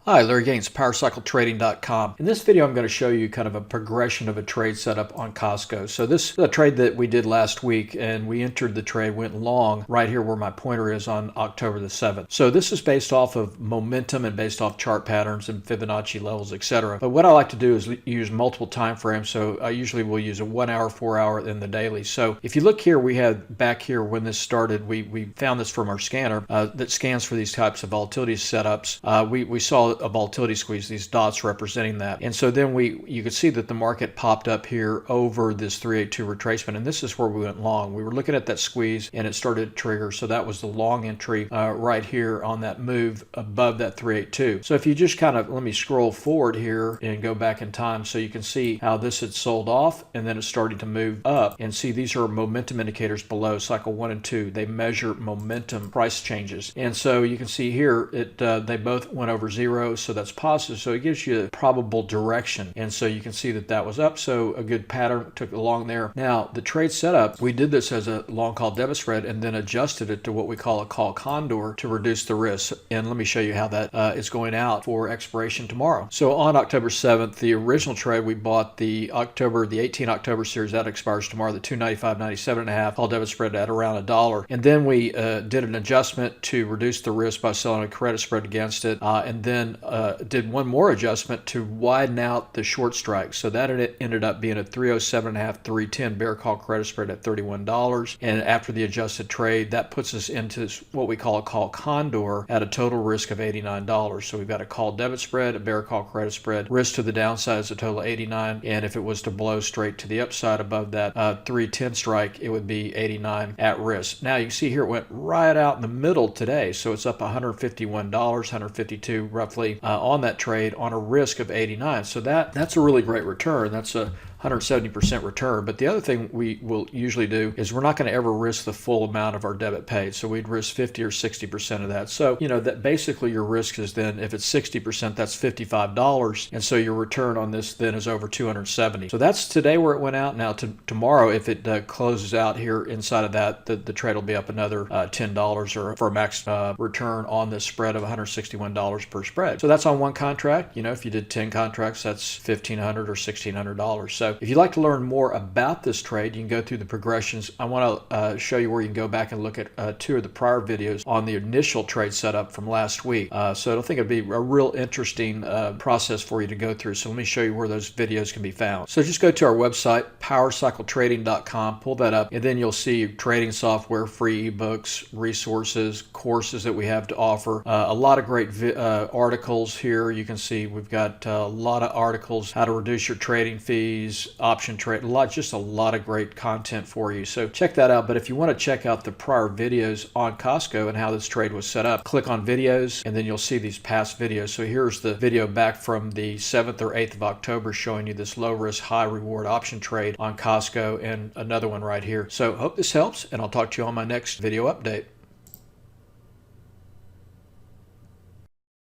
Hi, Larry Gaines, PowerCycleTrading.com. In this video, I'm going to show you kind of a progression of a trade setup on Costco. So this is a trade that we did last week, and we entered the trade, went long right here where my pointer is on October the 7th. So this is based off of momentum and based off chart patterns and Fibonacci levels, etc. But what I like to do is use multiple time frames. So I usually will use a 1 hour, 4 hour, and the daily. So if you look here, we had back here when this started, we found this from our scanner that scans for these types of volatility setups. We saw a volatility squeeze, these dots representing that. And so then you could see that the market popped up here over this 382 retracement, and this is where we went long. We were looking at that squeeze and it started to trigger. So that was the long entry right here on that move above that 382. So if you just kind of, let me scroll forward here and go back in time so you can see how this had sold off and then it's starting to move up. And see, these are momentum indicators below cycle 1 and 2. They measure momentum price changes. And so you can see here, they both went over zero. So that's positive. So it gives you a probable direction. And so you can see that that was up. So a good pattern took along there. Now the trade setup, we did this as a long call debit spread and then adjusted it to what we call a call condor to reduce the risk. And let me show you how that is going out for expiration tomorrow. So on October 7th, the original trade, we bought the 18 October series that expires tomorrow, the 295.97.5 call debit spread at around $1. And then we did an adjustment to reduce the risk by selling a credit spread against it. And then did one more adjustment to widen out the short strike. So that ended up being a 307.5, 310 bear call credit spread at $31. And after the adjusted trade, that puts us into what we call a call condor at a total risk of $89. So we've got a call debit spread, a bear call credit spread. Risk to the downside is a total of 89. And if it was to blow straight to the upside above that 310 strike, it would be 89 at risk. Now you can see here it went right out in the middle today. So it's up $151, 152 roughly on that trade on a risk of 89. So that's a really great return. That's a 170% return. But the other thing we will usually do is we're not going to ever risk the full amount of our debit paid. So we'd risk 50 or 60% of that. So, that basically your risk is then, if it's 60%, that's $55. And so your return on this then is over 270. So that's today where it went out. Now tomorrow, if it closes out here inside of that, the trade will be up another $10 or for a max return on this spread of $161 per spread. So that's on one contract. If you did 10 contracts, that's $1,500 or $1,600. So if you'd like to learn more about this trade, you can go through the progressions. I want to show you where you can go back and look at two of the prior videos on the initial trade setup from last week. So I think it'd be a real interesting process for you to go through. So let me show you where those videos can be found. So just go to our website, PowerCycleTrading.com, pull that up, and then you'll see trading software, free ebooks, resources, courses that we have to offer. A lot of great articles here. You can see we've got a lot of articles, how to reduce your trading fees, option trade, just a lot of great content for you. So check that out. But if you want to check out the prior videos on Costco and how this trade was set up, click on videos and then you'll see these past videos. So here's the video back from the 7th or 8th of October showing you this low risk, high reward option trade on Costco, and another one right here. So hope this helps, and I'll talk to you on my next video update.